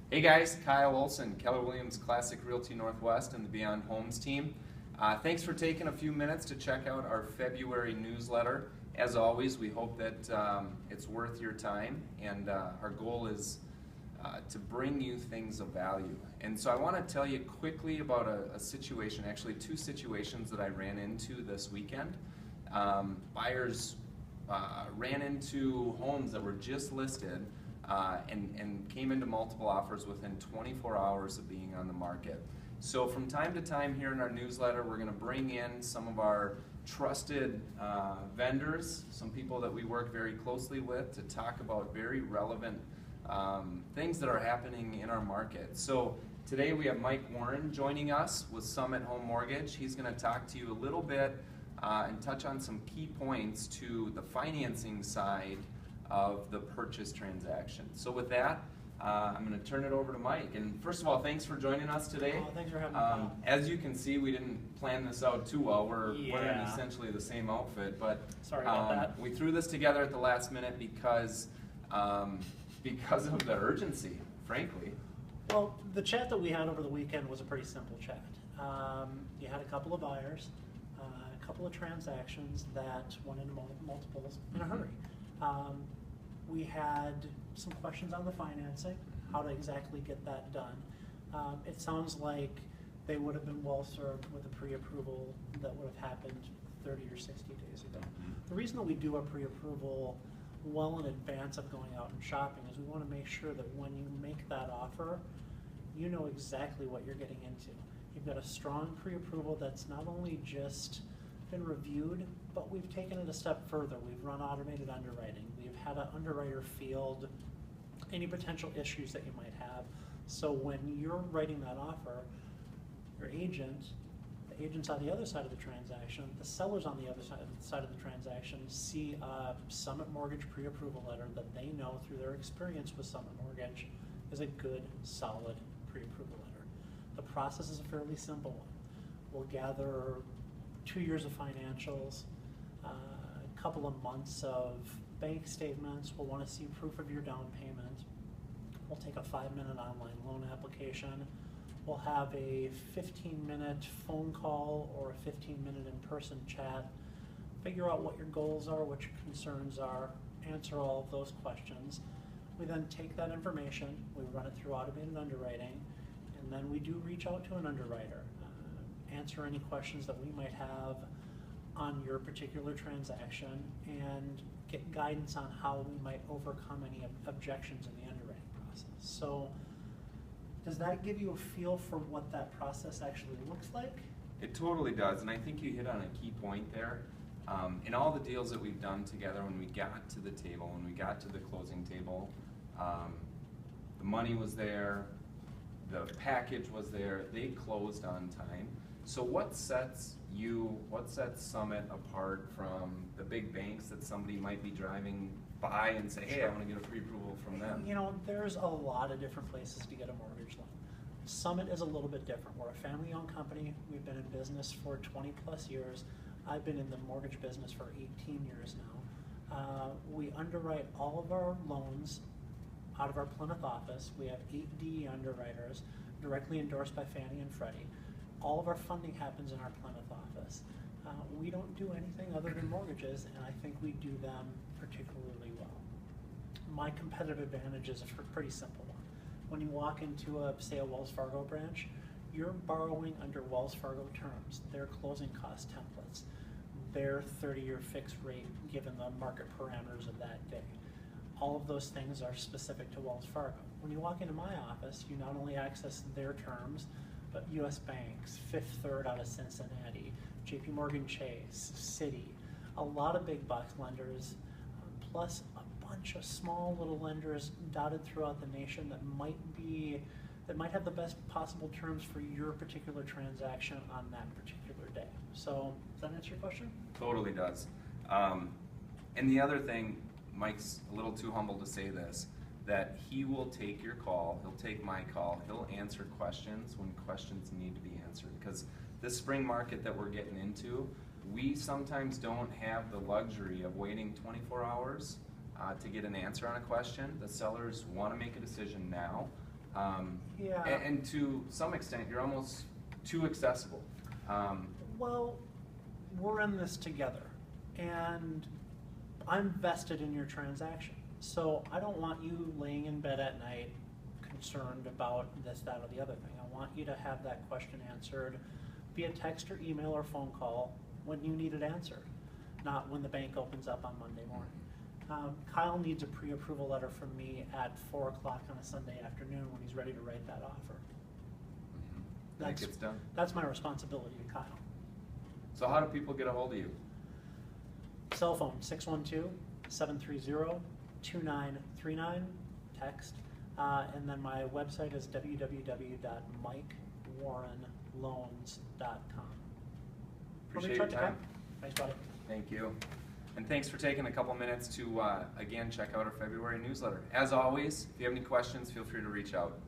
Hey guys, Kyle Olson, Keller Williams Classic Realty Northwest and the Beyond Homes team. Thanks for taking a few minutes to check out our February newsletter. As always, we hope that it's worth your time, and our goal is to bring you things of value. And so I want to tell you quickly about a situation, actually two situations that I ran into this weekend. Buyers ran into homes that were just listed and came into multiple offers within 24 hours of being on the market. So from time to time here in our newsletter, we're going to bring in some of our trusted vendors, some people that we work very closely with, to talk about very relevant things that are happening in our market. So today we have Mike Warren joining us with Summit Home Mortgage. He's going to talk to you a little bit and touch on some key points to the financing side of the purchase transaction. So with that, I'm going to turn it over to Mike. And first of all, thanks for joining us today. Oh, thanks for having me. As you can see, we didn't plan this out too well. We're wearing essentially the same outfit, but sorry about that. We threw this together at the last minute because of the urgency, frankly. Well, the chat that we had over the weekend was a pretty simple chat. You had a couple of buyers, a couple of transactions that went into multiples in a hurry. We had some questions on the financing, how to exactly get that done. It sounds like they would have been well served with a pre-approval that would have happened 30 or 60 days ago. The reason that we do a pre-approval well in advance of going out and shopping is we want to make sure that when you make that offer, you know exactly what you're getting into. You've got a strong pre-approval that's not only just been reviewed, but we've taken it a step further. We've run automated underwriting. We've had an underwriter field any potential issues that you might have. So when you're writing that offer, your agent, the agents on the other side of the transaction, the sellers on the other side of the transaction see a Summit Mortgage pre-approval letter that they know through their experience with Summit Mortgage is a good, solid pre-approval letter. The process is a fairly simple one. We'll gather 2 years of financials, a couple of months of bank statements. We'll want to see proof of your down payment. We'll take a 5-minute online loan application. We'll have a 15-minute phone call or a 15-minute in-person chat. Figure out what your goals are, what your concerns are, answer all of those questions. We then take that information, we run it through automated underwriting, and then we do reach out to an underwriter. Answer any questions that we might have on your particular transaction and get guidance on how we might overcome any objections in the underwriting process. So does that give you a feel for what that process actually looks like? It totally does, and I think you hit on a key point there. In all the deals that we've done together, when we got to the table, when we got to the closing table, the money was there, the package was there, they closed on time. So what sets Summit apart from the big banks that somebody might be driving by and say, hey, I want to get a pre-approval from them? You know, there's a lot of different places to get a mortgage loan. Summit is a little bit different. We're a family-owned company. We've been in business for 20 plus years. I've been in the mortgage business for 18 years now. We underwrite all of our loans out of our Plymouth office. We have 8 DE underwriters directly endorsed by Fannie and Freddie. All of our funding happens in our Plymouth office. We don't do anything other than mortgages, and I think we do them particularly well. My competitive advantage is a pretty simple one. When you walk into say a Wells Fargo branch, you're borrowing under Wells Fargo terms, their closing cost templates, their 30-year fixed rate given the market parameters of that day. All of those things are specific to Wells Fargo. When you walk into my office, you not only access their terms, but U.S. Banks, Fifth Third out of Cincinnati, J.P. Morgan Chase, Citi, a lot of big box lenders, plus a bunch of small little lenders dotted throughout the nation that might have the best possible terms for your particular transaction on that particular day. So does that answer your question? Totally does. And the other thing, Mike's a little too humble to say this, that he will take your call, he'll take my call, he'll answer questions when questions need to be answered. Because this spring market that we're getting into, we sometimes don't have the luxury of waiting 24 hours to get an answer on a question. The sellers want to make a decision now. Yeah. And to some extent, you're almost too accessible. Well, we're in this together, and I'm vested in your transaction. So I don't want you laying in bed at night concerned about this, that, or the other thing. I want you to have that question answered via text or email or phone call when you need it answered, not when the bank opens up on Monday morning. Kyle needs a pre-approval letter from me at 4 o'clock on a Sunday afternoon when he's ready to write that offer. That gets done. That's my responsibility to Kyle. So how do people get a hold of you? Cell phone, 612-730-2939, text. And then my website is www.mikewarrenloans.com. Appreciate your time. Thanks, buddy. Thank you. And thanks for taking a couple minutes to, again, check out our February newsletter. As always, if you have any questions, feel free to reach out.